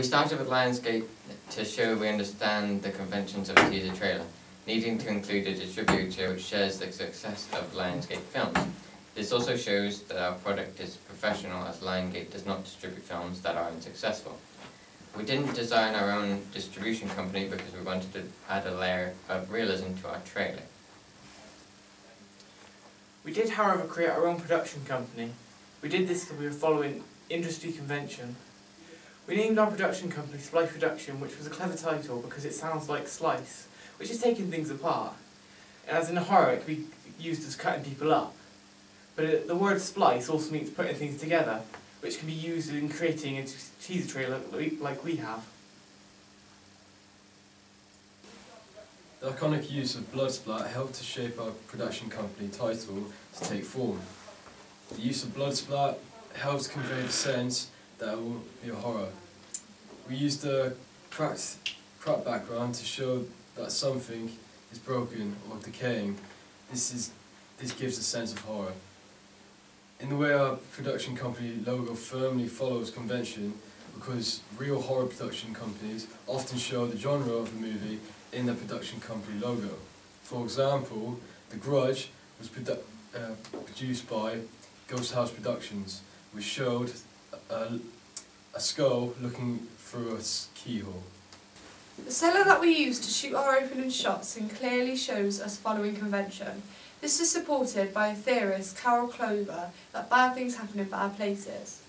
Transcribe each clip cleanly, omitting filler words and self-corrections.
We started with Lionsgate to show we understand the conventions of a teaser trailer, needing to include a distributor which shares the success of Lionsgate films. This also shows that our product is professional, as Lionsgate does not distribute films that are unsuccessful. We didn't design our own distribution company because we wanted to add a layer of realism to our trailer. We did, however, create our own production company. We did this because we were following industry convention. We named our production company Splice Production, which was a clever title because it sounds like slice, which is taking things apart. And as in a horror, it could be used as cutting people up. But the word splice also means putting things together, which can be used in creating a teaser trailer like we have. The iconic use of blood splat helped to shape our production company title to take form. The use of blood splat helps convey the sense that it will be a horror. We used a cracked background to show that something is broken or decaying. This gives a sense of horror. In the way our production company logo firmly follows convention, because real horror production companies often show the genre of the movie in their production company logo. For example, The Grudge was produced by Ghost House Productions, which showed a skull looking through a keyhole. The cellar that we use to shoot our opening shots clearly shows us following convention. This is supported by a theorist, Carol Clover, that bad things happen in bad places.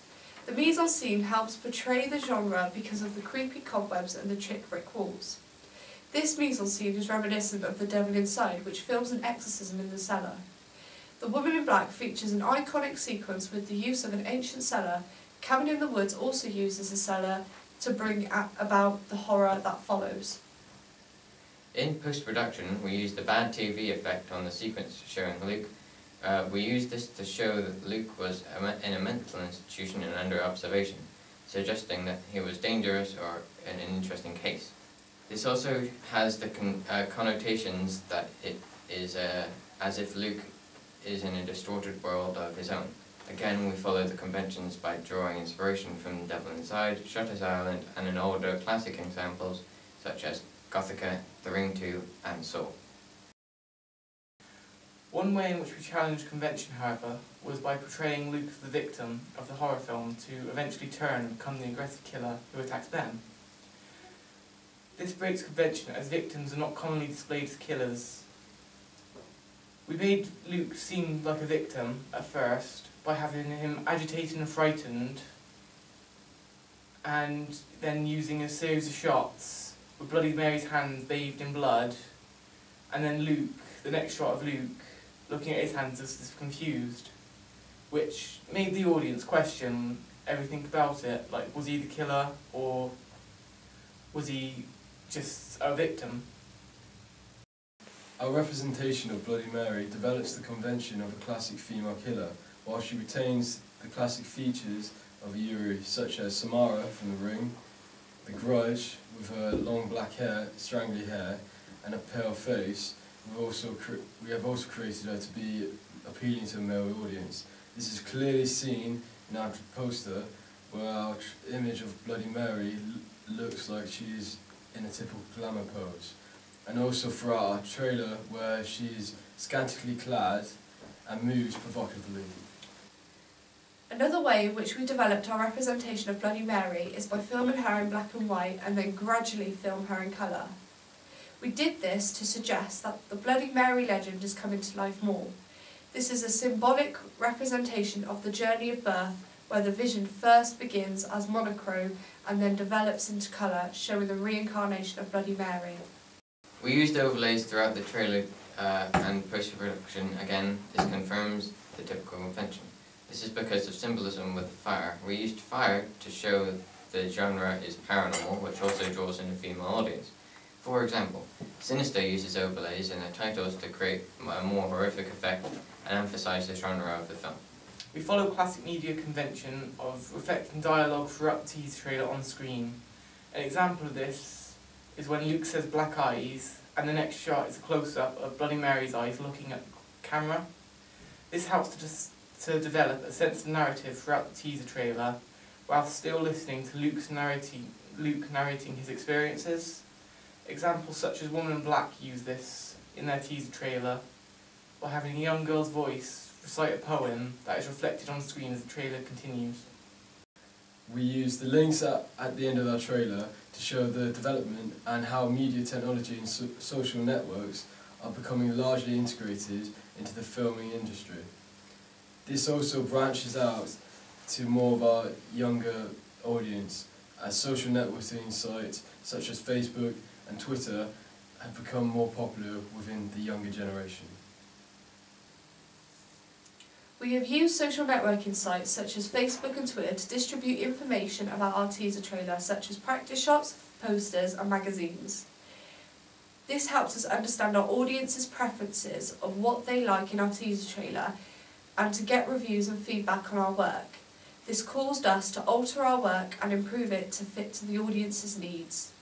The mise-en-scene helps portray the genre because of the creepy cobwebs and the chick brick walls. This mise-en-scene is reminiscent of The Devil Inside, which films an exorcism in the cellar. The Woman in Black features an iconic sequence with the use of an ancient cellar. Cabin in the Woods also uses a cellar to bring about the horror that follows. In post-production, we used the bad TV effect on the sequence showing Luke. We used this to show that Luke was in a mental institution and under observation, suggesting that he was dangerous or in an interesting case. This also has the connotations that it is as if Luke is in a distorted world of his own. Again, we follow the conventions by drawing inspiration from The Devil Inside, Shutter Island, and in older classic examples such as Gothika, The Ring 2, and Saw. One way in which we challenged convention, however, was by portraying Luke as the victim of the horror film to eventually turn and become the aggressive killer who attacks Ben. This breaks convention, as victims are not commonly displayed as killers. We made Luke seem like a victim at first by having him agitated and frightened, and then using a series of shots with Bloody Mary's hands bathed in blood, and then Luke, the next shot of Luke, looking at his hands as confused, which made the audience question everything about it, like was he the killer or was he just a victim? Our representation of Bloody Mary develops the convention of a classic female killer, while she retains the classic features of a Yuri, such as Samara from The Ring, The Grudge, with her long black hair, strangly hair, and a pale face. We have also created her to be appealing to a male audience. This is clearly seen in our poster, where our image of Bloody Mary looks like she's in a typical glamour pose, and also throughout our trailer, where she's scantily clad and moves provocatively. Another way in which we developed our representation of Bloody Mary is by filming her in black and white and then gradually film her in colour. We did this to suggest that the Bloody Mary legend is coming to life more. This is a symbolic representation of the journey of birth, where the vision first begins as monochrome and then develops into colour, showing the reincarnation of Bloody Mary. We used overlays throughout the trailer and post-production. Again, this confirms the typical convention. This is because of symbolism with fire. We used fire to show the genre is paranormal, which also draws in a female audience. For example, Sinister uses overlays in their titles to create a more horrific effect and emphasise the genre of the film. We follow classic media convention of reflecting dialogue throughout the teaser trailer on screen. An example of this is when Luke says black eyes, and the next shot is a close-up of Bloody Mary's eyes looking at the camera. This helps to develop a sense of narrative throughout the teaser trailer, while still listening to Luke's Luke narrating his experiences. Examples such as Woman in Black use this in their teaser trailer, by having a young girl's voice recite a poem that is reflected on screen as the trailer continues. We use the links at the end of our trailer to show the development and how media technology and social networks are becoming largely integrated into the filming industry. This also branches out to more of our younger audience, as social networking sites such as Facebook and Twitter have become more popular within the younger generation. We have used social networking sites such as Facebook and Twitter to distribute information about our teaser trailer, such as practice shots, posters and magazines. This helps us understand our audience's preferences of what they like in our teaser trailer and to get reviews and feedback on our work. This caused us to alter our work and improve it to fit to the audience's needs.